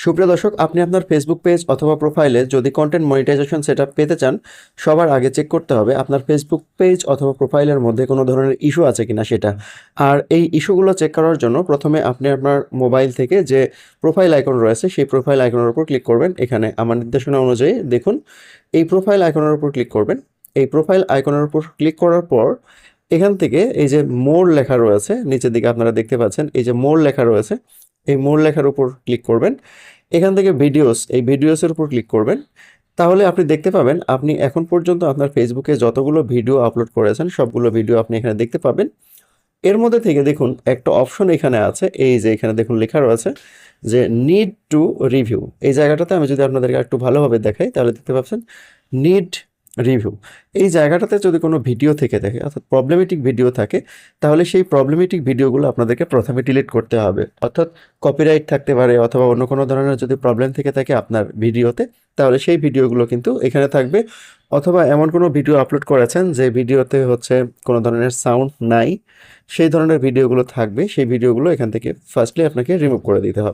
সুপ্রিয় দর্শক, আপনি আপনার ফেসবুক পেজ অথবা প্রোফাইলে যদি কন্টেন্ট মনিটাইজেশন সেটআপ পেতে চান, সবার আগে চেক করতে হবে আপনার ফেসবুক পেজ অথবা প্রোফাইলের মধ্যে কোনো ধরনের ইস্যু আছে কিনা সেটা। আর এই ইস্যুগুলো চেক করার জন্য প্রথমে আপনি আপনার মোবাইল থেকে যে প্রোফাইল আইকন রয়েছে সেই প্রোফাইল আইকনের উপর ক্লিক করবেন। এখানে আমার নির্দেশনা অনুযায়ী দেখুন, এই প্রোফাইল আইকনের উপর ক্লিক করবেন। এই প্রোফাইল আইকনের উপর ক্লিক করার পর এখান থেকে এই যে মোর লেখা রয়েছে, নিচের দিকে আপনারা দেখতে পাচ্ছেন এই যে মোর লেখা রয়েছে, এই মোর লেখার উপর ক্লিক করবেন। এখান থেকে ভিডিওস, এই ভিডিওসের উপর ক্লিক করবেন। তাহলে আপনি দেখতে পাবেন আপনি এখন পর্যন্ত আপনার ফেসবুকে যতগুলো ভিডিও আপলোড করেছেন সবগুলো ভিডিও আপনি এখানে দেখতে পাবেন। এর মধ্যে থেকে দেখুন একটা অপশন এখানে আছে, এই যে এখানে দেখুন লেখা রয়েছে যে নিড টু রিভিউ। এই জায়গাটাতে আমি যদি আপনাদেরকে একটু ভালোভাবে দেখাই তাহলে দেখতে পাচ্ছেন নিড রিভিউ। এই জায়গাটাতে যদি কোনো ভিডিও থেকে থাকে অর্থাৎ প্রবলেমেটিক ভিডিও থাকে, তাহলে সেই প্রবলেমেটিক ভিডিওগুলো আপনাদেরকে প্রথমে ডিলিট করতে হবে। অর্থাৎ কপিরাইট থাকতে পারে অথবা অন্য কোনো ধরনের যদি প্রবলেম থেকে থাকে আপনার ভিডিওতে, তাহলে সেই ভিডিওগুলো কিন্তু এখানে থাকবে। অথবা এমন কোনো ভিডিও আপলোড করেছেন যে ভিডিওতে হচ্ছে কোনো ধরনের সাউন্ড নাই, সেই ধরনের ভিডিওগুলো থাকবে, সেই ভিডিওগুলো এখান থেকে ফার্স্টলি আপনাকে রিমুভ করে দিতে হবে।